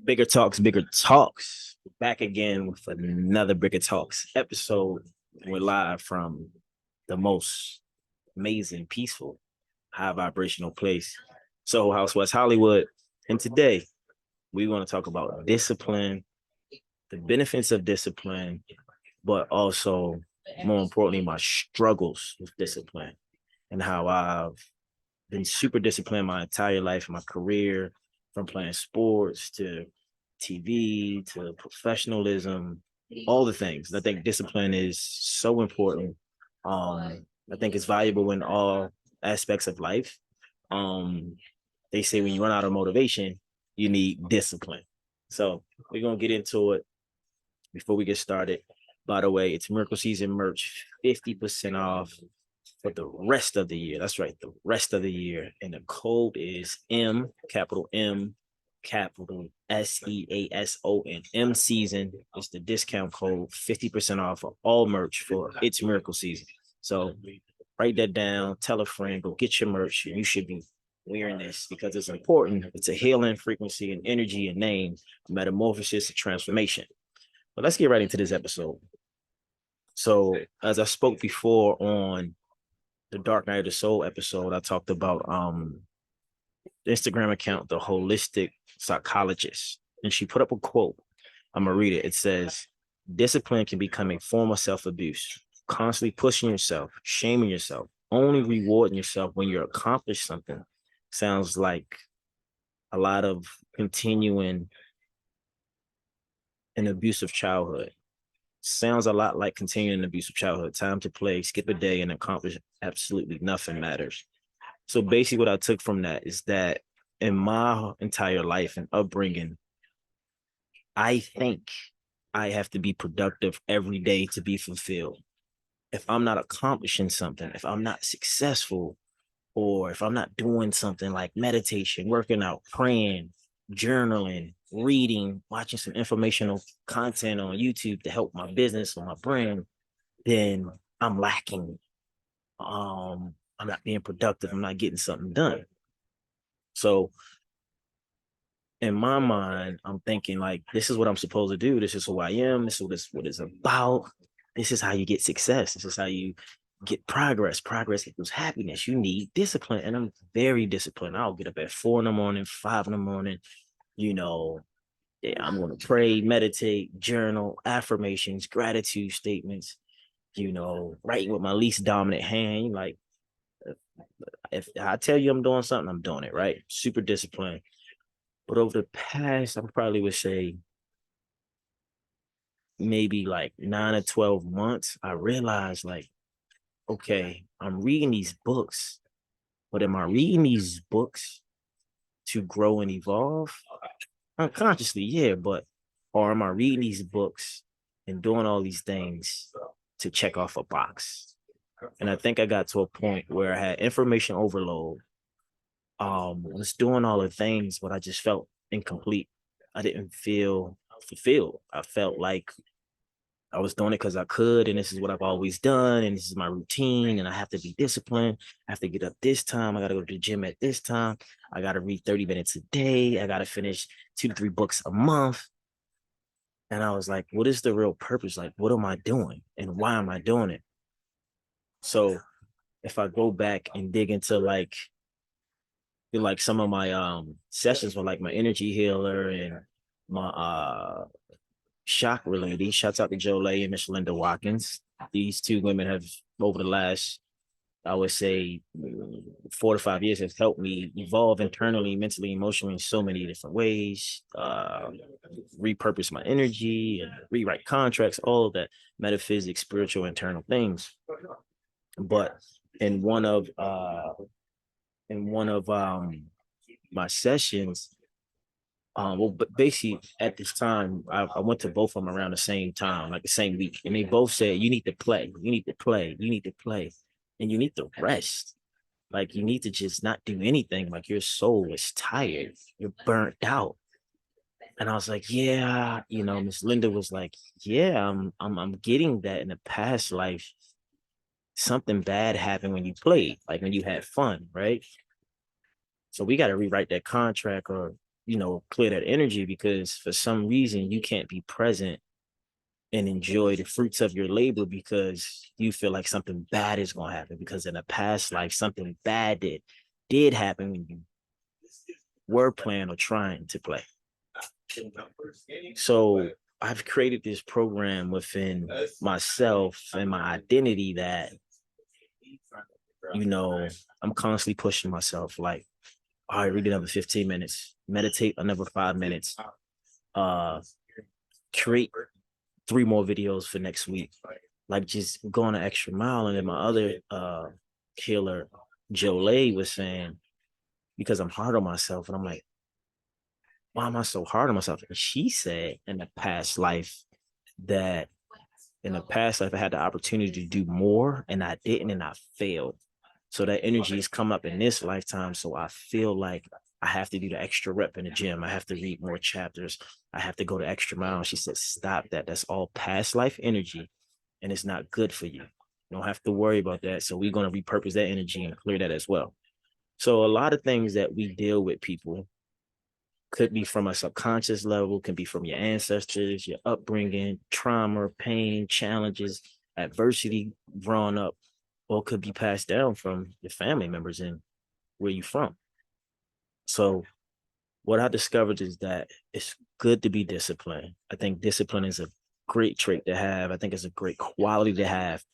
Bigger Talks, Bigger Talks. Back again with another Bigger Talks episode. We're live from the most amazing, peaceful, high vibrational place, Soho House, West Hollywood. And today we want to talk about discipline, the benefits of discipline, but also, more importantly, my struggles with discipline and how I've been super disciplined my entire life, my career, from playing sports to TV to professionalism, all the things. I think discipline is so important. I think it's valuable in all aspects of life. Um, they say when you run out of motivation, you need discipline. So we're gonna get into it before we get started. By the way, it's Miracle Season merch, 50% off for the rest of the year. That's right, the rest of the year. And the code is M, capital SEASON. Season is the discount code, 50% off of all merch for It's Miracle Season. So write that down, tell a friend, go get your merch. You should be wearing this because it's important. It's a healing frequency and energy and name, metamorphosis and transformation. But let's get right into this episode. So, as I spoke before on the Dark Night of the Soul episode, I talked about the Instagram account, the holistic psychologist, and she put up a quote. I'm gonna read it. It says, "Discipline can become a form of self-abuse, constantly pushing yourself, shaming yourself, only rewarding yourself when you accomplish something." Sounds like a lot of continuing an abusive childhood. Sounds a lot like continuing an abusive childhood. Time to play, skip a day, and accomplish absolutely nothing matters. So basically, what I took from that is that in my entire life and upbringing, I think I have to be productive every day to be fulfilled. If I'm not accomplishing something, if I'm not successful, or if I'm not doing something like meditation, working out, praying, journaling, reading, watching some informational content on YouTube to help my business or my brand, then I'm lacking. I'm not being productive. I'm not getting something done. So in my mind, I'm thinking like, this is what I'm supposed to do. This is who I am. This is what it's about. This is how you get success. This is how you get progress. Progress equals happiness. You need discipline. And I'm very disciplined. I'll get up at 4 in the morning, 5 in the morning. You know, yeah, I'm going to pray, meditate, journal, affirmations, gratitude statements, writing with my least dominant hand. Like, if I tell you I'm doing something, I'm doing it, right? Super disciplined. But over the past, I probably would say maybe like 9 or 12 months, I realized like, okay, I'm reading these books, but am I reading these books to grow and evolve? Unconsciously, yeah, but or am I reading these books and doing all these things to check off a box? And I think I got to a point where I had information overload. I was doing all the things, but I just felt incomplete. I didn't feel fulfilled. I felt like I was doing it because I could, and this is what I've always done, and this is my routine, and I have to be disciplined. I have to get up this time. I got to go to the gym at this time. I got to read 30 minutes a day. I got to finish 2 to 3 books a month. And I was like, what is the real purpose? Like, what am I doing? And why am I doing it? So if I go back and dig into like some of my sessions with like my energy healer and my chakra lady. Shouts out to Joe Lay and Miss Linda Watkins. These two women have, over the last, I would say, 4 to 5 years, have helped me evolve internally, mentally, emotionally in so many different ways. Repurpose my energy and rewrite contracts, all of that metaphysics, spiritual, internal things. But in one of my sessions, well, but basically at this time, I went to both of them around the same time, like the same week, and they both said, "You need to play, you need to play, you need to play, and you need to rest. Like you need to just not do anything. Like your soul is tired, you're burnt out." And I was like, "Yeah," Miss Linda was like, "Yeah, I'm getting that in the past life. Something bad happened when you played, like when you had fun, right? So we got to rewrite that contract or." clear that energy, because for some reason you can't be present and enjoy the fruits of your labor because you feel like something bad is going to happen, because in a past life something bad did happen when you were playing or trying to play. So I've created this program within myself and my identity that, I'm constantly pushing myself, like, all right, read another 15 minutes, meditate another 5 minutes, create 3 more videos for next week, like just going an extra mile. And then my other killer, Jolie, was saying, because I'm hard on myself, and I'm like, why am I so hard on myself? And she said in the past life I had the opportunity to do more and I didn't, and I failed. So that energy has come up in this lifetime. So I feel like I have to do the extra rep in the gym. I have to read more chapters. I have to go the extra mile. She said, stop that. That's all past life energy, and it's not good for you. You don't have to worry about that. So we're going to repurpose that energy and clear that as well. So a lot of things that we deal with, people, could be from a subconscious level, can be from your ancestors, your upbringing, trauma, pain, challenges, adversity growing up, or could be passed down from your family members and where you're from. So what I discovered is that it's good to be disciplined. I think discipline is a great trait to have. I think it's a great quality to have,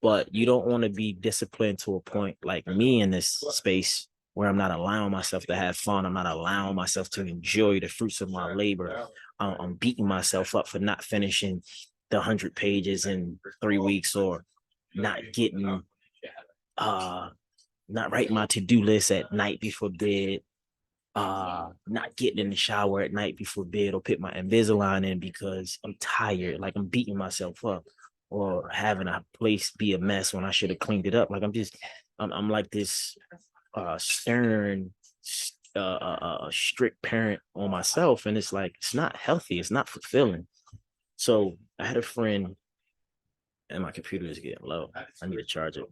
but you don't want to be disciplined to a point like me in this space where I'm not allowing myself to have fun. I'm not allowing myself to enjoy the fruits of my labor. I'm beating myself up for not finishing the 100 pages in 3 weeks, or not getting, not writing my to-do list at night before bed, not getting in the shower at night before bed, or put my Invisalign in because I'm tired, like I'm beating myself up, or having a place be a mess when I should have cleaned it up. Like I'm like this stern, strict parent on myself, and it's like, it's not healthy, it's not fulfilling. So I had a friend, and my computer is getting low. I need to charge it.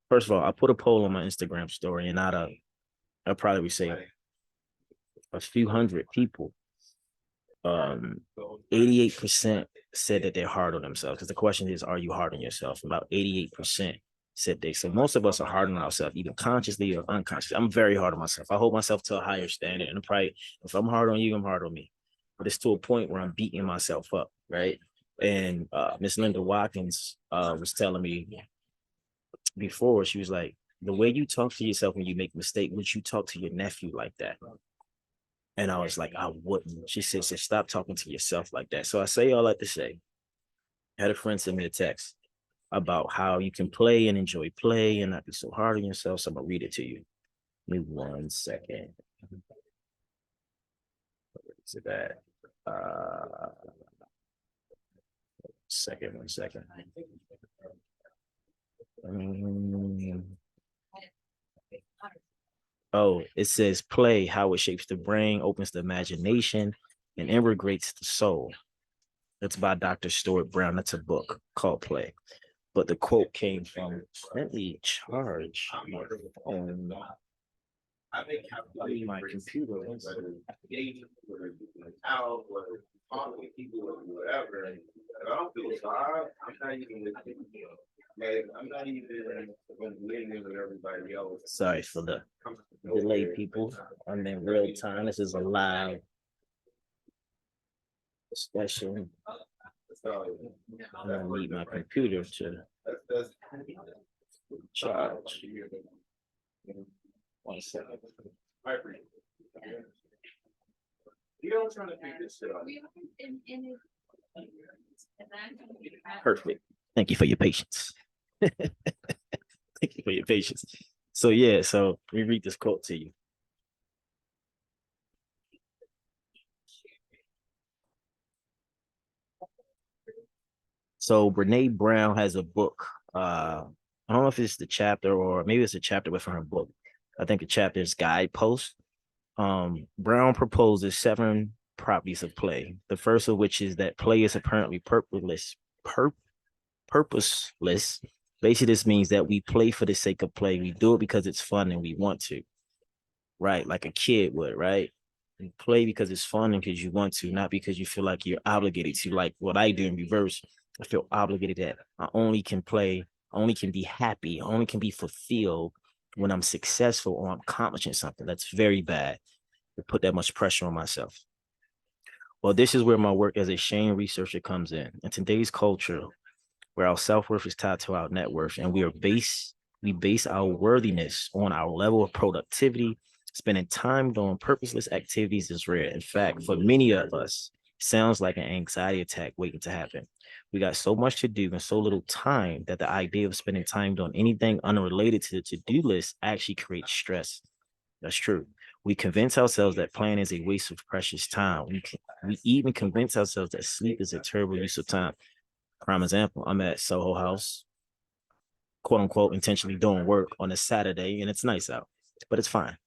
First of all, I put a poll on my Instagram story, and I'll probably say a few hundred people, 88% said that they're hard on themselves. Because the question is, are you hard on yourself? About 88% said they. So most of us are hard on ourselves, either consciously or unconsciously. I'm very hard on myself. I hold myself to a higher standard. And if I'm hard on you, I'm hard on me. But it's to a point where I'm beating myself up, right? And Miss Linda Watkins was telling me before, she was like, the way you talk to yourself when you make a mistake, would you talk to your nephew like that? And I was like, I wouldn't. She said, stop talking to yourself like that. So I say all that to say, I had a friend send me a text about how you can play and enjoy play and not be so hard on yourself. So I'm gonna read it to you. Give me 1 second. Where is it at? 1 second. Oh, it says play, how it shapes the brain, opens the imagination, and integrates the soul. That's by Dr. Stuart Brown. That's a book called Play. But the quote came from, let me charge my phone. My computer. I'm not even with everybody else. Sorry for the delay, people. I'm in real time. This is a live discussion. I'm gonna need my computer to charge. 1 second. Perfect. Thank you for your patience. Thank you for your patience. So yeah, so let me read this quote to you. So Brene Brown has a book. I don't know if it's the chapter or maybe it's a chapter within her book. I think the chapter is Guidepost. Brown proposes 7 properties of play. The first of which is that play is apparently purposeless. Basically, this means that we play for the sake of play. We do it because it's fun and we want to, right? Like a kid would, right? You play because it's fun and because you want to, not because you feel like you're obligated to. Like what I do in reverse, I feel obligated that I only can play, I only can be happy, I only can be fulfilled when I'm successful or I'm accomplishing something. That's very bad to put that much pressure on myself. Well, this is where my work as a shame researcher comes in. In today's culture, where our self-worth is tied to our net worth, and we base our worthiness on our level of productivity. Spending time doing purposeless activities is rare. In fact, for many of us, sounds like an anxiety attack waiting to happen. We got so much to do and so little time that the idea of spending time doing anything unrelated to the to-do list actually creates stress. That's true. We convince ourselves that playing is a waste of precious time. We even convince ourselves that sleep is a terrible use of time. Prime example, I'm at Soho House, quote unquote, intentionally doing work on a Saturday, and it's nice out, but it's fine.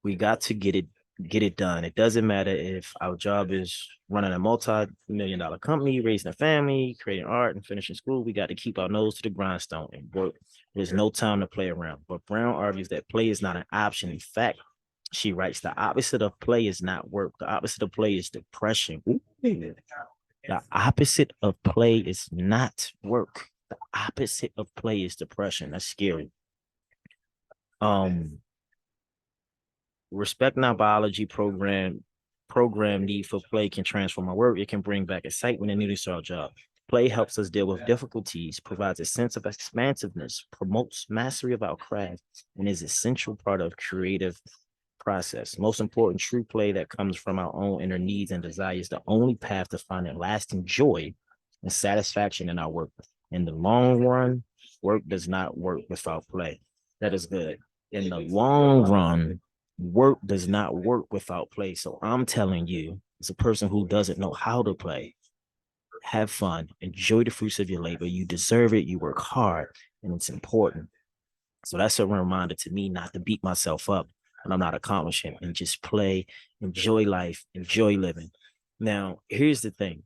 We got to get it done. It doesn't matter if our job is running a multi-million-dollar company, raising a family, creating art, and finishing school. We got to keep our nose to the grindstone and work. There's no time to play around. But Brown argues that play is not an option. In fact, she writes the opposite of play is not work. The opposite of play is depression. Ooh. The opposite of play is not work. The opposite of play is depression. That's scary. Um, Respecting our biology program need for play can transform our work. It can bring back excitement and newness to our job. Play helps us deal with difficulties, provides a sense of expansiveness, promotes mastery of our craft, and is an essential part of creative process. Most important, true play that comes from our own inner needs and desires, the only path to finding lasting joy and satisfaction in our work. In the long run, work does not work without play. That is good. In the long run, work does not work without play. So I'm telling you, as a person who doesn't know how to play, have fun, enjoy the fruits of your labor. You deserve it. You work hard, and it's important. So that's a reminder to me not to beat myself up when I'm not accomplishing and just play, enjoy life, enjoy living. Now, here's the thing.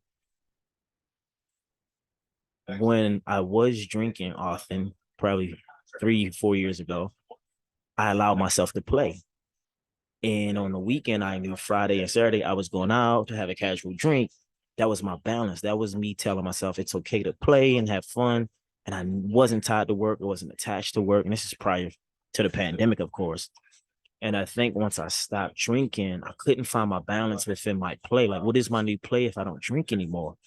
When I was drinking often, probably 3, 4 years ago, I allowed myself to play. And on the weekend, I knew Friday and Saturday I was going out to have a casual drink. That was my balance. That was me telling myself it's okay to play and have fun. And I wasn't tied to work. I wasn't attached to work. And this is prior to the pandemic, of course. And I think once I stopped drinking, I couldn't find my balance within my play. Like, what is my new play if I don't drink anymore?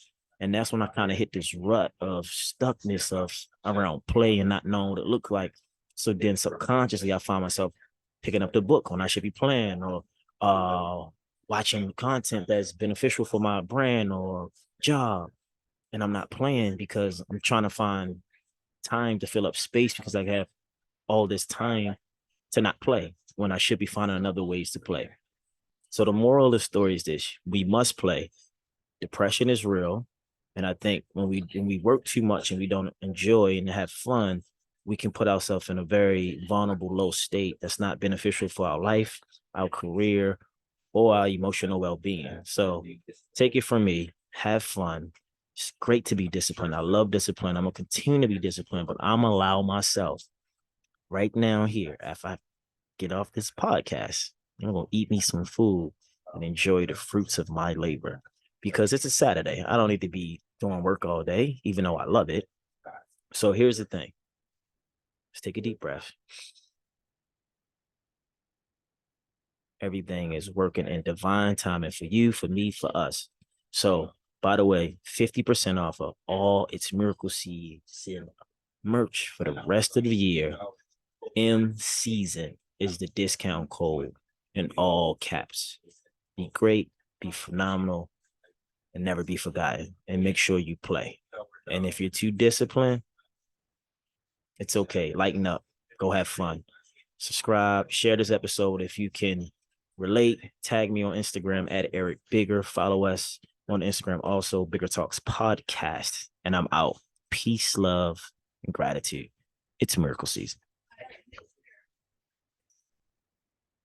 And that's when I kind of hit this rut of stuckness of around play and not knowing what it looked like. So then subconsciously, I find myself picking up the book when I should be playing, or watching content that's beneficial for my brand or job. And I'm not playing because I'm trying to find time to fill up space because I have all this time to not play when I should be finding other ways to play. So the moral of the story is this: we must play. Depression is real. And I think when we work too much and we don't enjoy and have fun, we can put ourselves in a very vulnerable, low state that's not beneficial for our life, our career, or our emotional well-being. So take it from me, have fun. It's great to be disciplined. I love discipline. I'm gonna continue to be disciplined, but I'm gonna allow myself right now here, after I get off this podcast, I'm gonna eat me some food and enjoy the fruits of my labor. Because it's a Saturday. I don't need to be doing work all day, even though I love it. So here's the thing. Let's take a deep breath. Everything is working in divine timing for you, for me, for us. So, by the way, 50% off of all It's Miracle Seeds merch for the rest of the year. M season is the discount code in all caps. Be great, be phenomenal, and never be forgotten. And make sure you play. And if you're too disciplined, it's okay. Lighten up. Go have fun. Subscribe. Share this episode if you can relate. Tag me on Instagram at Eric Bigger. Follow us on Instagram also, Bigger Talks Podcast. And I'm out. Peace, love, and gratitude. It's miracle season.